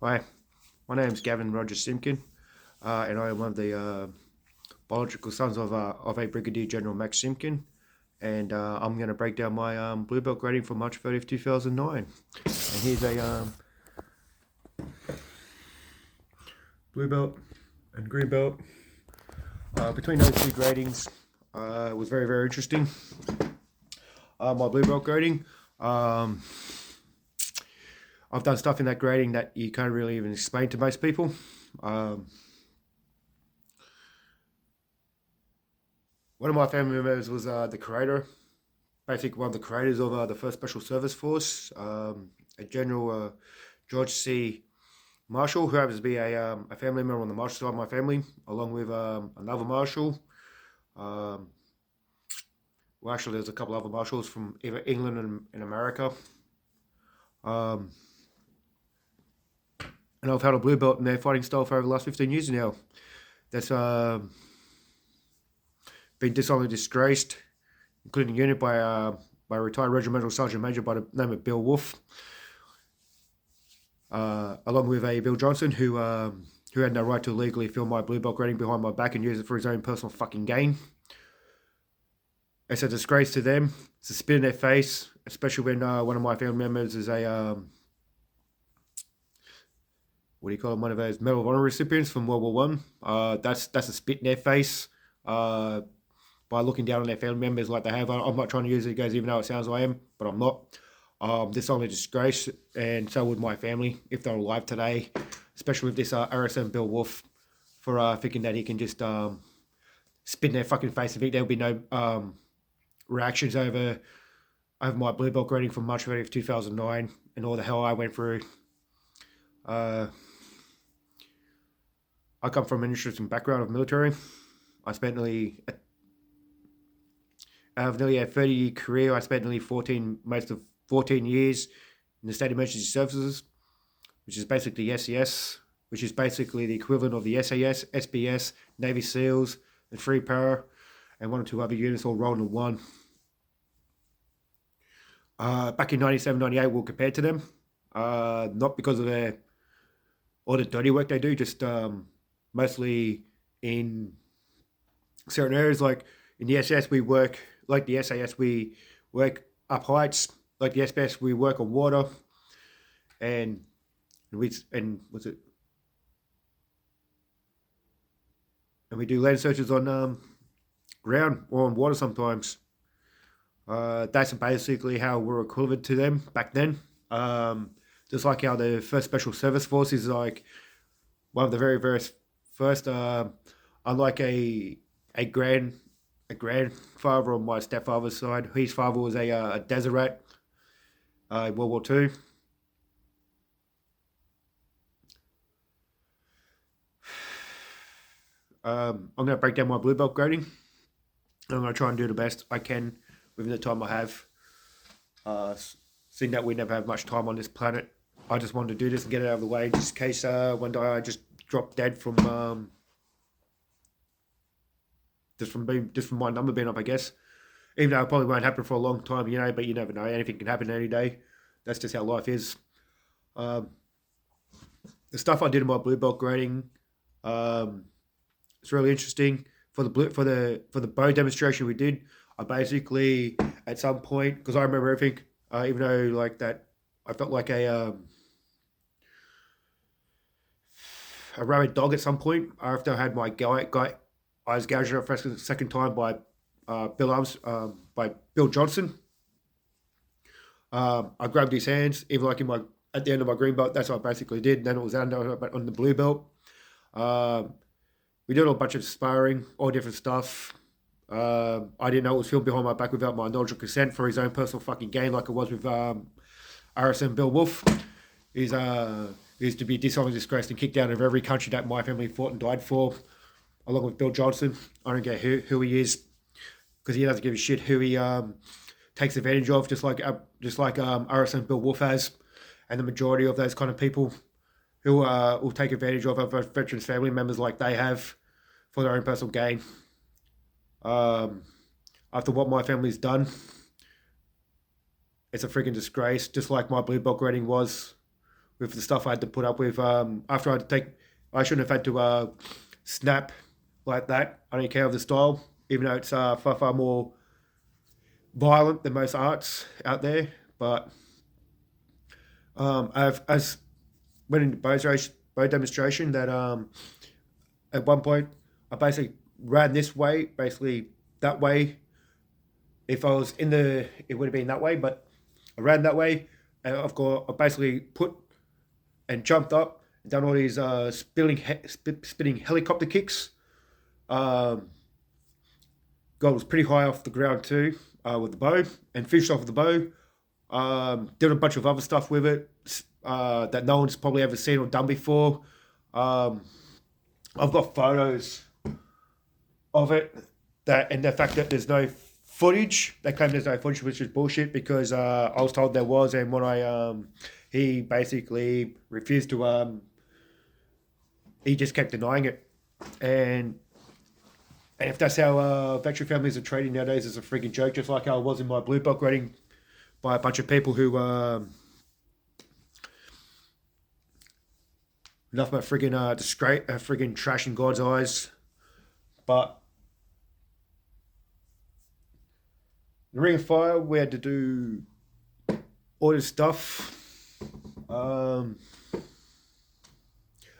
Hi, my name's Gavin Roger Simkin, and I am one of the biological sons of a Brigadier General Max Simkin, and I'm going to break down my blue belt grading for March 30th, 2009. And here's a blue belt and green belt. Between those two gradings, it was very, very interesting. My blue belt grading, I've done stuff in that grading that you can't really even explain to most people. One of my family members was the creator, basically one of the creators of the 1st Special Service Force, a General George C. Marshall, who happens to be a family member on the Marshall side of my family, along with another Marshall. Well, actually, there's a couple other Marshalls from either England and America. And I've had a blue belt in their fighting style for over the last 15 years now. That's been dishonorably disgraced, including unit by a retired regimental sergeant major by the name of Bill Wolf, along with a Bill Johnson who had no right to illegally film my blue belt grading behind my back and use it for his own personal fucking gain. It's a disgrace to them. It's a spit in their face, especially when one of my family members is a what do you call them? One of those Medal of Honor recipients from World War One. That's a spit in their face. By looking down on their family members like they have. I'm not trying to use it, guys, even though it sounds like I am, but I'm not. This is only disgrace, and so would my family if they're alive today, especially with this RSM Bill Wolf for thinking that he can just spit in their fucking face. I think there'll be no reactions over my blue belt grading from March 30th, 2009 and all the hell I went through. I come from an interesting background of military. I spent nearly a 30-year career. I spent nearly 14 years in the State Emergency Services, which is basically the SES, which is basically the equivalent of the SAS, SBS, Navy SEALs, and Free Para, and one or two other units all rolled in one. Back in 97, 98, we'll compare to them. Not because of all the dirty work they do, just mostly in certain areas. Like in the SAS, we work, like the SAS, we work up heights. Like the SBS, we work on water, and we do land searches on ground or on water sometimes. That's basically how we're equivalent to them back then. Just like how the 1st Special Service Force is like one of the very, very first, unlike a grandfather on my stepfather's side. His father was a desert rat in World War II. I'm going to break down my blue belt grading. I'm going to try and do the best I can within the time I have. Seeing that we never have much time on this planet, I just wanted to do this and get it out of the way, just in case one day I just drop dead from just from my number being up, I guess. Even though it probably won't happen for a long time, but you never know. Anything can happen any day. That's just how life is. The stuff I did in my blue belt grading, it's really interesting. For the bow demonstration we did, I basically at some point, because I remember everything, even though like that, I felt like a rabid dog at some point after I had my eyes gouged out for the second time by Bill Johnson. I grabbed his hands, even like at the end of my green belt. That's what I basically did. And then it was on the blue belt. We did a bunch of sparring, all different stuff. I didn't know it was filmed behind my back without my knowledge or consent for his own personal fucking gain, like it was with RSM Bill Wolf. He's to be dishonorably disgraced and kicked out of every country that my family fought and died for, along with Bill Johnson. I don't care who he is, because he doesn't give a shit who he takes advantage of, just like RSM Bill Wolf has, and the majority of those kind of people who will take advantage of other veterans' family members like they have for their own personal gain. After what my family's done, it's a freaking disgrace, just like my blue belt grading was with the stuff I had to put up with. After I had to take, I shouldn't have had to snap like that. I don't care of the style, even though it's far more violent than most arts out there. But I've as went into bow demonstration that at one point I basically ran this way, basically that way. If I was in the, it would have been that way, but I ran that way, and I basically put and jumped up and done all these spinning helicopter kicks. Um, God was pretty high off the ground too with the bow, and finished off with the bow. Did a bunch of other stuff with it that no one's probably ever seen or done before. Um, I've got photos of it, that and the fact that there's no footage. They claim there's no footage, which is bullshit, because I was told there was, and when he basically refused to he just kept denying it. And if that's how veteran families are treated nowadays, it's a freaking joke, just like how I was in my blue belt grading by a bunch of people who enough about friggin' disgrace, friggin' trash in God's eyes. But in Ring of Fire, we had to do all this stuff.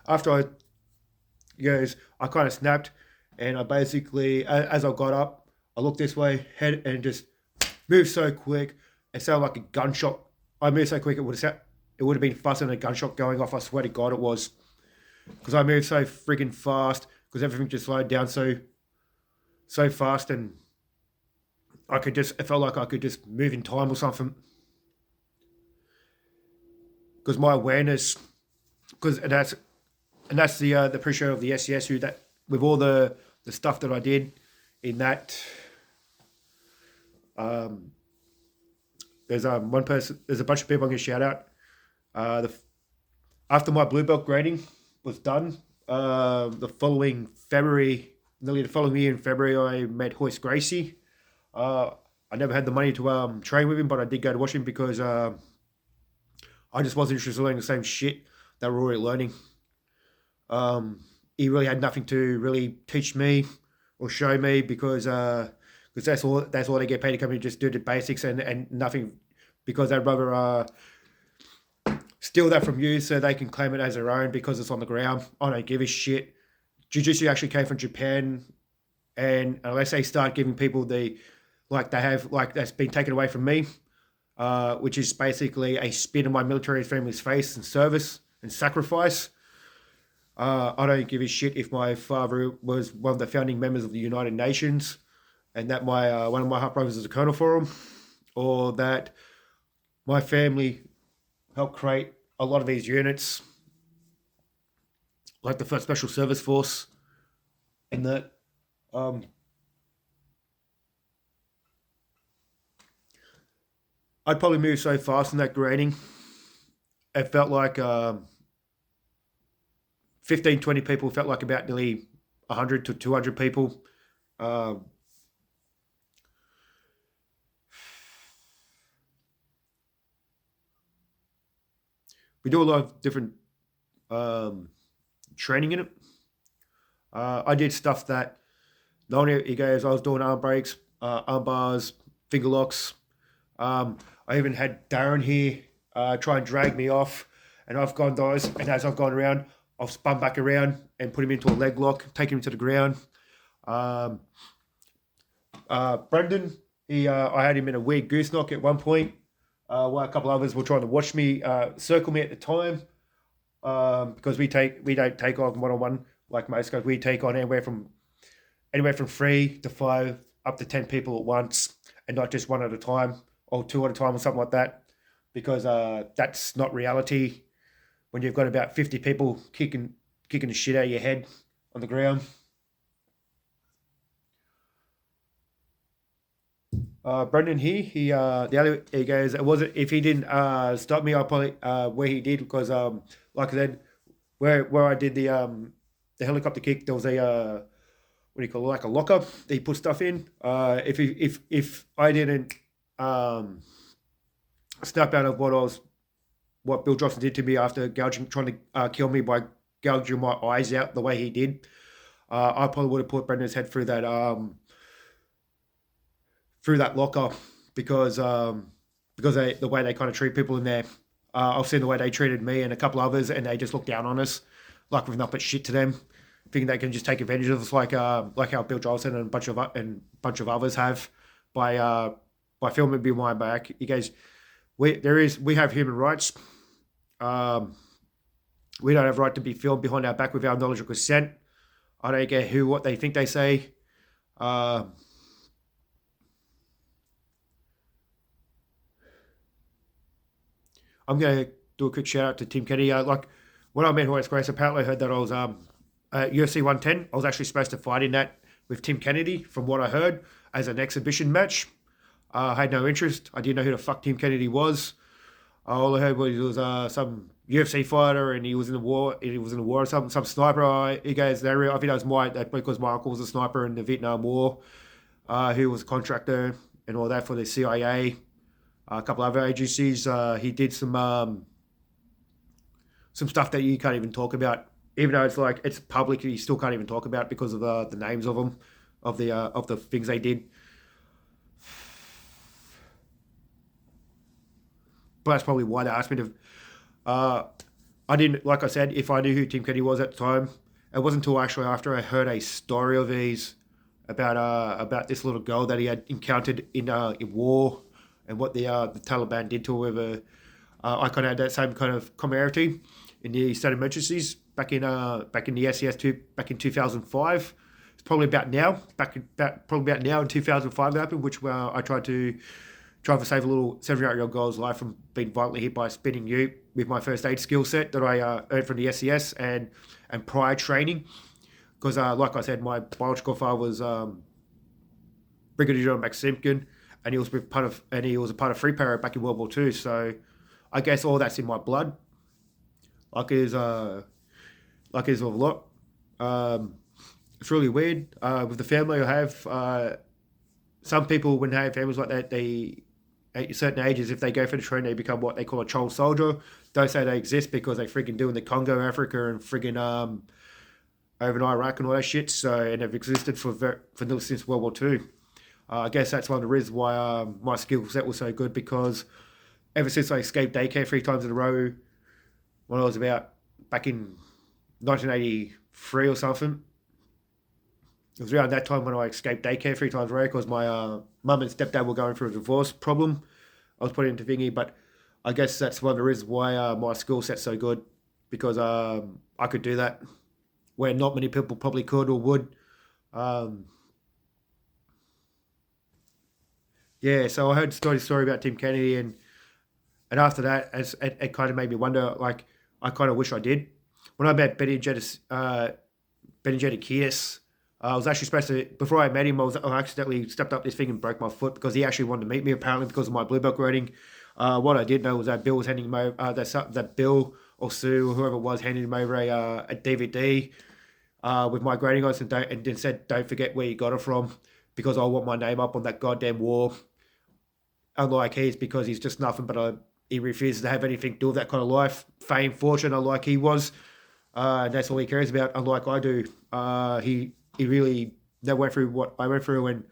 After I kind of snapped, and I basically, as I got up, I looked this way, head, and just moved so quick. It sounded like a gunshot. I moved so quick, it would have been faster than a gunshot going off. I swear to God, it was, because I moved so friggin' fast, because everything just slowed down so fast, and it felt like I could just move in time or something. Because my awareness, and that's the appreciation of the SES, who that with all the stuff that I did in that. There's one person. There's a bunch of people I'm gonna shout out. After my blue belt grading was done, the following year in February, I met Hoist Gracie. I never had the money to train with him, but I did go to watch him because I just wasn't interested in learning the same shit that we're already learning. He really had nothing to really teach me or show me, because that's all they get paid to come in, just do the basics and nothing, because they'd rather steal that from you so they can claim it as their own because it's on the ground. I don't give a shit. Jiu-Jitsu actually came from Japan, and unless they start giving people that's been taken away from me, which is basically a spit in my military family's face and service and sacrifice. I don't give a shit if my father was one of the founding members of the United Nations, and that my one of my half brothers is a colonel for him, or that my family helped create a lot of these units, like the 1st Special Service Force, and that I'd probably move so fast in that grading. It felt like 15, 20 people felt like about nearly 100 to 200 people. We do a lot of different training in it. I did stuff that not only he goes, I was doing arm breaks, arm bars, finger locks. I even had Darren here try and drag me off, and I've gone those, and as I've gone around, I've spun back around and put him into a leg lock, taken him to the ground. Brendan, I had him in a weird goose knock at one point, while a couple others were trying to watch me, circle me at the time, because we don't take on one-on-one like most guys. We take on anywhere from 3 to 5 up to 10 people at once, and not just one at a time or 2 at a time or something like that, because that's not reality when you've got about 50 people kicking the shit out of your head on the ground. Brendan here, he goes, it wasn't, if he didn't stop me, I probably where he did, because like I said, where I did the helicopter kick, there was a what do you call it, like a locker that he put stuff in. If I didn't snap out of what I was what Bill Johnson did to me after trying to kill me by gouging my eyes out the way he did. I probably would have put Brendan's head through that locker because the way they kind of treat people in there. I've seen the way they treated me and a couple others, and they just look down on us like we've not but shit to them, thinking they can just take advantage of us, like how Bill Johnson and a bunch of others have by filming behind my back. He goes, we have human rights. We don't have a right to be filmed behind our back without knowledge or consent. I don't care what they think they say. I'm going to do a quick shout out to Tim Kennedy. Like when I met Horace Grace, apparently I heard that I was UFC 110. I was actually supposed to fight in that with Tim Kennedy, from what I heard, as an exhibition match. I had no interest. I didn't know who the fuck Tim Kennedy was. All I heard was he was some UFC fighter and he was in the war. He was in the war or something. Some sniper. He goes there. I think that was because my uncle was a sniper in the Vietnam War, who was a contractor and all that for the CIA. A couple other agencies. He did some stuff that you can't even talk about, even though it's public. You still can't even talk about because of the names of them, of the things they did. But that's probably why they asked me to. I didn't, like I said, if I knew who Tim Kennedy was at the time, it wasn't until actually after I heard a story of his about this little girl that he had encountered in war and what the Taliban did to her. I kind of had that same kind of commonality in the state of emergencies back in the SES back in 2005. It's probably about now, in 2005 that happened, which I tried to save a little 7-8-year-old girl's life from being violently hit by a spinning ute with my first aid skill set that I earned from the SES and prior training. Because, like I said, my biological father was Brigadier General Max Simpkin, and he was a part of Free Para back in World War II. So, I guess all that's in my blood. Like is a lot. It's really weird with the family I have. Some people, when they have families like that, they at certain ages, if they go for the training, they become what they call a child soldier. Don't say they exist because they freaking do in the Congo, Africa, and freaking over in Iraq and all that shit. So, and they've existed since World War II. I guess that's one of the reasons why my skill set was so good, because ever since I escaped daycare 3 times in a row when I was back in 1983 or something. It was around that time when I escaped daycare 3 times in a row because my mum and stepdad were going through a divorce problem. I was put into thingy, but I guess that's one of the reasons why my skill set's so good, because I could do that where not many people probably could or would. Yeah, so I heard the story about Tim Kennedy, and after that, it kind of made me wonder, like, I kind of wish I did. When I met Benny Kiedis, I was actually supposed to, before I met him, I accidentally stepped up this thing and broke my foot because he actually wanted to meet me, apparently, because of my blue belt rating. What I did know was that Bill was handing him over, that Bill or Sue or whoever it was handed him over a DVD with my grading on it, and then said, don't forget where you got it from, because I want my name up on that goddamn wall. Unlike his, because he's just nothing but he refuses to have anything to do with that kind of life, fame, fortune, unlike he was. And that's all he cares about, unlike I do. He really went through what I went through and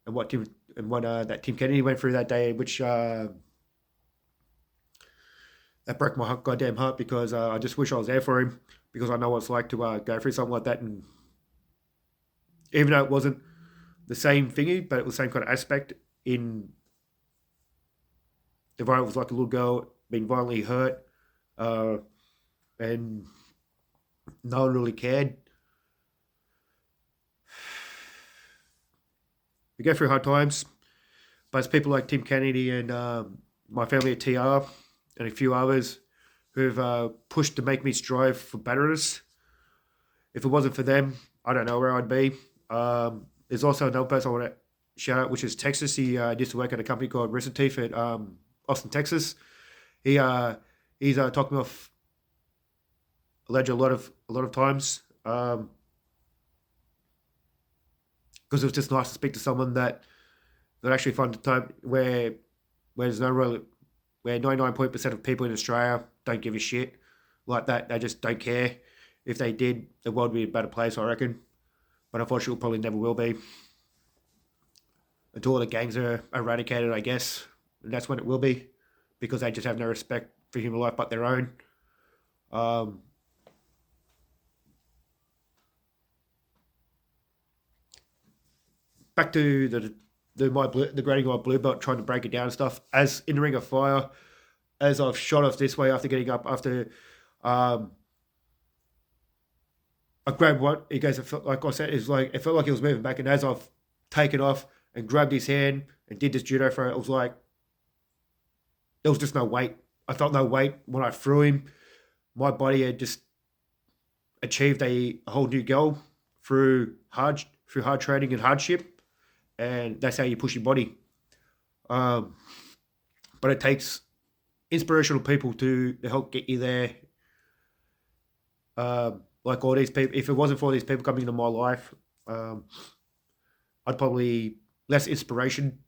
what that Tim Kennedy went through that day, which that broke my goddamn heart, because I just wish I was there for him, because I know what it's like to go through something like that. And even though it wasn't the same thingy, but it was the same kind of aspect in the violence, was like a little girl being violently hurt, and no one really cared. We go through hard times, but it's people like Tim Kennedy and my family at TR and a few others who've pushed to make me strive for betterness. If it wasn't for them, I don't know where I'd be. There's also another person I want to shout out, which is Texas. He used to work at a company called Rooster Teeth at Austin, Texas. He's talked me off a ledge a lot of times. Because it was just nice to speak to someone that actually found a time where there's no real where 99% of people in Australia don't give a shit like that. They just don't care. If they did, the world would be a better place, I reckon. But unfortunately, it probably never will be. Until all the gangs are eradicated, I guess. And that's when it will be. Because they just have no respect for human life but their own. Um, Back to the grading of my blue belt, trying to break it down and stuff. As in the Ring of Fire, as I've shot off this way after getting up, after I grabbed one. He goes, it felt like I said, it felt like he was moving back, and as I've taken off and grabbed his hand and did this judo throw, it was like there was just no weight. I felt no weight when I threw him. My body had just achieved a whole new goal through hard training and hardship, and that's how you push your body. But it takes inspirational people to help get you there. Like all these people, if it wasn't for these people coming into my life, I'd probably less inspiration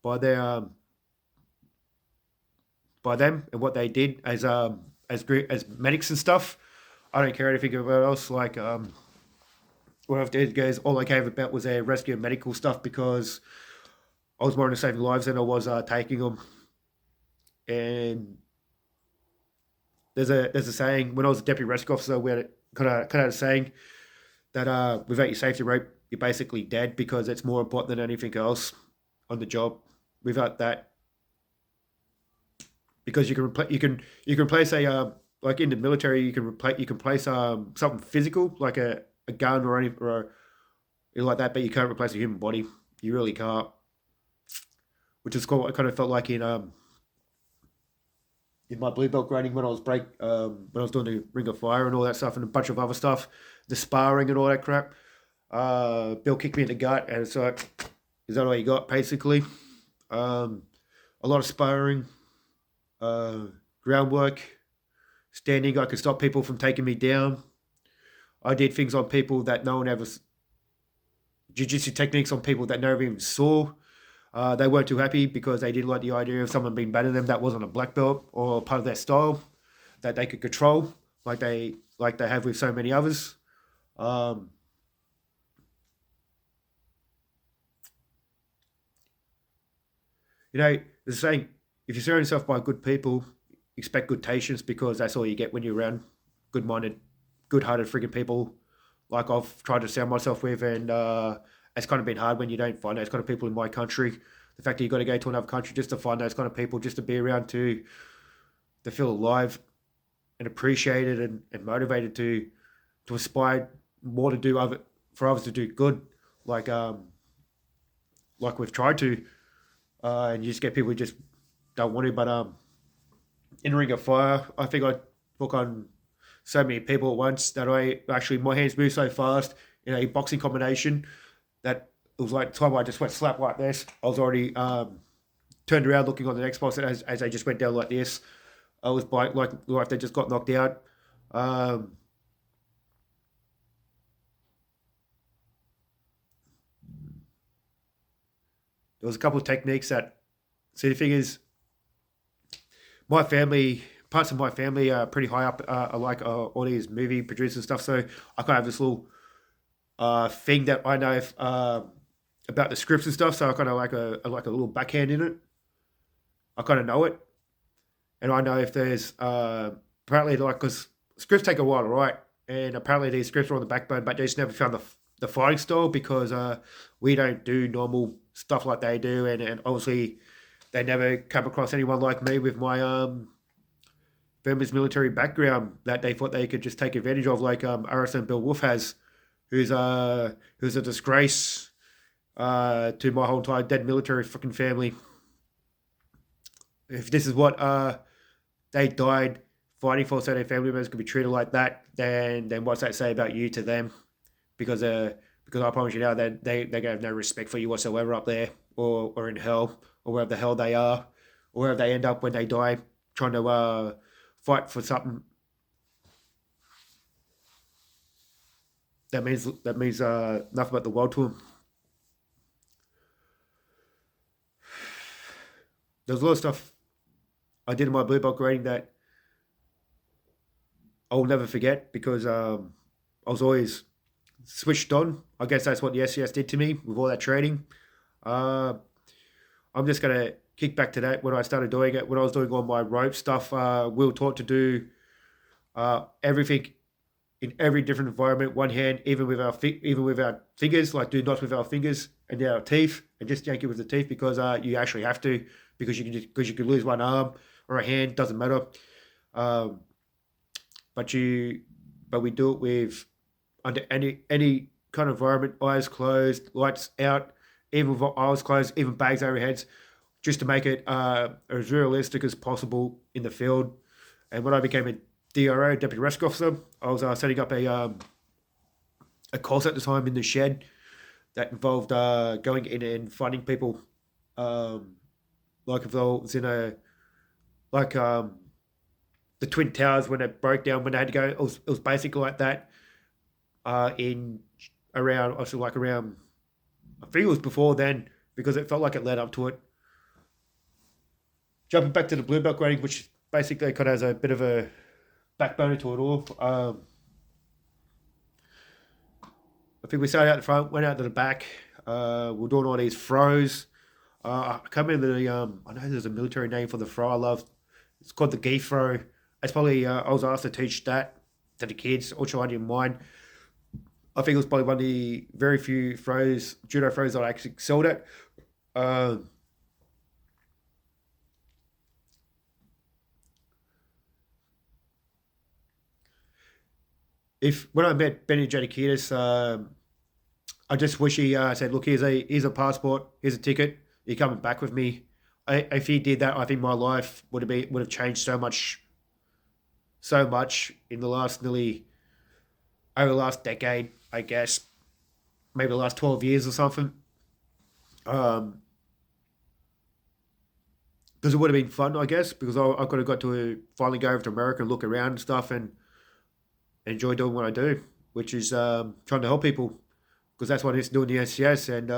by by them and what they did as medics and stuff. I don't care anything about else. Like what I've did, guys, all I cared about was their rescue and medical stuff because I was more into saving lives than I was taking them. And there's a saying, when I was a deputy rescue officer, we had kind of a saying that without your safety rope, you're basically dead because it's more important than anything else on the job. Without that, because you can replace a like in the military, you can place something physical like a gun or anything like that, but you can't replace a human body. You really can't. Which is what I kind of felt like in my blue belt grading when I was when I was doing the Ring of Fire and all that stuff and a bunch of other stuff, the sparring and all that crap. Bill kicked me in the gut, and it's like, is that all you got? Basically, a lot of sparring, groundwork, standing. I could stop people from taking me down. I did things on people that no one ever, jiu-jitsu techniques on people that never even saw. They weren't too happy because they didn't like the idea of someone being better than them that wasn't a black belt or part of their style that they could control like they have with so many others. There's a saying, if you surround yourself by good people, expect good patience because that's all you get when you're around good-minded, good-hearted freaking people like I've tried to surround myself with, and it's kind of been hard when you don't find those kind of people in my country. The fact that you've got to go to another country just to find those kind of people, just to be around to feel alive and appreciated and motivated to aspire more to do for others to do good, like we've tried to, and you just get people who just don't want to. But in Ring of Fire, I think I took on so many people at once that my hands move so fast in a boxing combination that it was like the time I just went slap like this, I was already turned around looking on the next box as they just went down like this. I was like they just got knocked out. There was a couple of techniques that, see, the thing is, parts of my family are pretty high up, like all these movie producers and stuff, so I kind of have this little thing that I know about the scripts and stuff, so I kind of like a little backhand in it. I kind of know it, and I know if there's apparently, like, because scripts take a while to write, and apparently these scripts are on the backbone, but they just never found the fighting style because we don't do normal stuff like they do, and obviously they never come across anyone like me with my family's military background that they thought they could just take advantage of, like RSM Bill Wolf has, who's a disgrace to my whole entire dead military fucking family. If this is what they died fighting for, so their family members could be treated like that, then what's that say about you to them? Because I promise you now that they're gonna have no respect for you whatsoever up there or in hell or wherever the hell they are or wherever they end up when they die trying to fight for something that means nothing but the world to them. There's a lot of stuff I did in my blue belt grading that I'll never forget because I was always switched on. I guess that's what the SCS did to me with all that training. Uh, I'm just gonna kick back to that when I started doing it. When I was doing all my rope stuff, we were taught to do everything in every different environment. One hand, even with our fingers, like do knots with our fingers and our teeth, and just yank it with the teeth because you actually have to because you can lose one arm or a hand, doesn't matter. Um, but you but we do it with under any kind of environment, eyes closed, lights out, even with eyes closed, even bags over heads, just to make it as realistic as possible in the field. And when I became a DRO, Deputy Rescue Officer, I was setting up a course at the time in the shed that involved going in and finding people, like if I was in like the Twin Towers when it broke down, when they had to go, it was basically like that in around, also like around, I think it was before then because it felt like it led up to it. Jumping back to the blue belt grading, which basically kind of has a bit of a backbone to it all. I think we started out the front, went out to the back. We're doing all these throws. I can't remember the. I know there's a military name for the throw I love. It's called the gi throw. It's probably I was asked to teach that to the kids, which I didn't mind. I think it was probably one of the very few throws, judo throws that I actually excelled at. If when I met Benny Jadakidis, I just wish he said, "Look, here's a passport, here's a ticket. You're coming back with me." If he did that, I think my life would have changed so much in the last nearly over the last decade, I guess, maybe the last 12 years or something. Um, because it would have been fun, I guess, because I could have got to finally go over to America and look around and stuff and enjoy doing what I do, which is trying to help people, because that's what I used to do in the SCS, and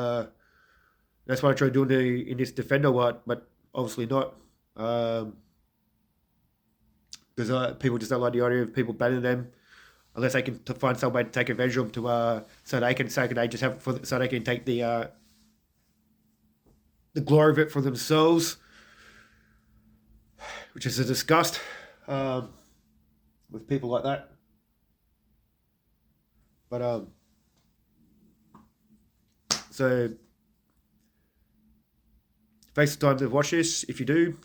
that's what I tried doing in this Defender what, but obviously not, because people just don't like the idea of people banning them unless they can find some way to take advantage of them to so they just have so they can take the glory of it for themselves, which is a disgust with people like that. But so thanks for the time to watch this. If you do,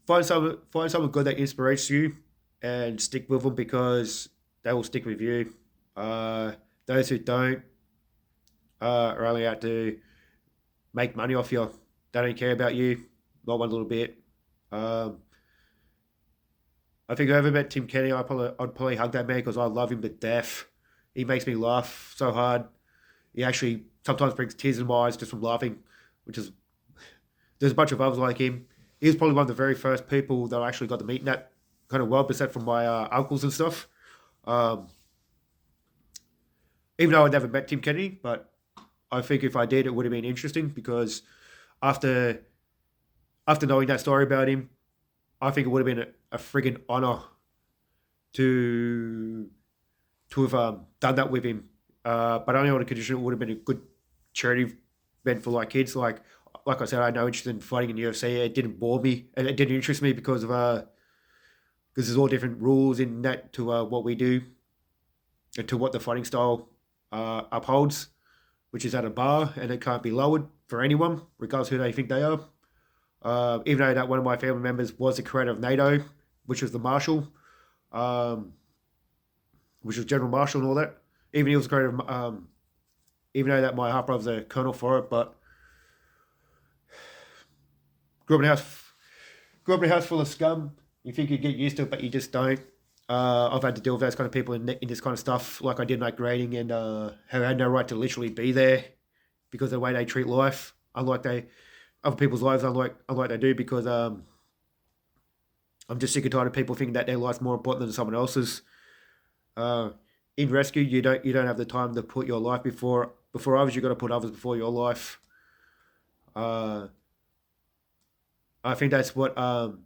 find someone good that inspires you and stick with them because they will stick with you. Those who don't are only out to make money off you. They don't care about you, not one little bit. I think if I ever met Tim Kenny, I'd probably hug that man because I love him to death. He makes me laugh so hard. He actually sometimes brings tears in my eyes just from laughing, which is there's a bunch of others like him. He was probably one of the very first people that I actually got to meet in that kind of world, besides from my uncles and stuff. Um, Even though I never met Tim Kennedy, but I think if I did, it would have been interesting because after knowing that story about him, I think it would have been a friggin' honor to have done that with him. But only on the condition it would have been a good charity event for like kids. Like I said, I had no interest in fighting in the UFC. It didn't bore me, and it didn't interest me because there's all different rules in that to what we do and to what the fighting style upholds, which is at a bar and it can't be lowered for anyone, regardless who they think they are. Even though that one of my family members was the creator of NATO, which was the Marshal, which was General Marshal and all that. Even he was the creator of, even though that my half brother's a colonel for it, but grew up in a house, grew up in a house full of scum. You think you get used to it, but you just don't. I've had to deal with those kind of people in this kind of stuff, like I did night grading, and have had no right to literally be there because of the way they treat life, unlike other people's lives, unlike they do, because I'm just sick and tired of people thinking that their life's more important than someone else's. In rescue, you don't have the time to put your life before others. You got to put others before your life. I think that's what kind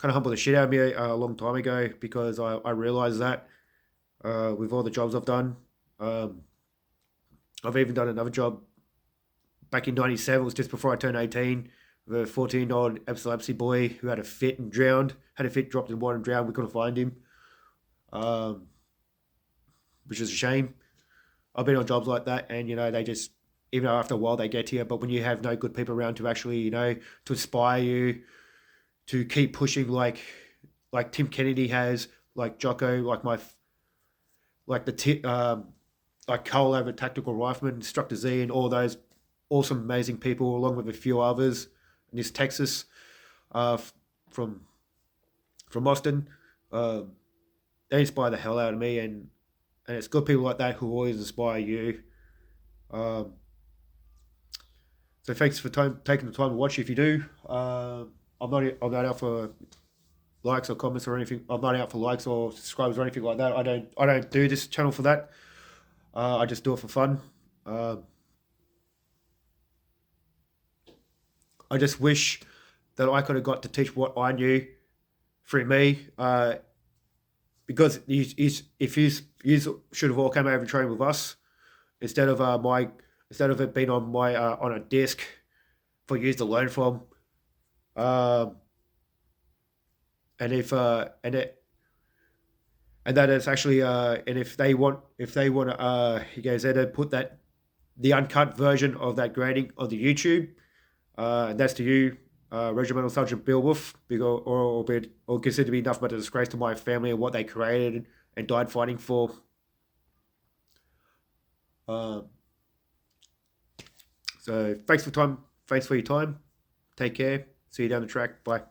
of humbled the shit out of me a long time ago, because I realized that with all the jobs I've done. Um, I've even done another job back in '97. It was just before I turned 18. With a 14-year-old epilepsy boy who had a fit and drowned. Had a fit, dropped in water and drowned. We couldn't find him, um, which is a shame. I've been on jobs like that, and they just, even though after a while they get to you, but when you have no good people around to actually, to inspire you to keep pushing, like Tim Kennedy has, like Jocko, like like Cole over Tactical Rifleman, Instructor Z, and all those awesome, amazing people, along with a few others in this Texas, uh, from Austin. Um, they inspire the hell out of me, and it's good people like that who always inspire you. Um, so thanks for taking the time to watch. If you do, I'm not out for likes or comments or anything. I'm not out for likes or subscribes or anything like that. I don't do this channel for that. I just do it for fun. Uh, I just wish that I could have got to teach what I knew through me. Because if you should have all come over and trained with us instead of it being on my on a disc for you to learn from. Um, and if and it and that is actually and if they want to he goes there to put that the uncut version of that grading on the YouTube. And that's to you, Regimental Sergeant Bill Wolf, because, or considered to be nothing but a disgrace to my family and what they created and died fighting for. Uh, so thanks for your time. Take care. See you down the track. Bye.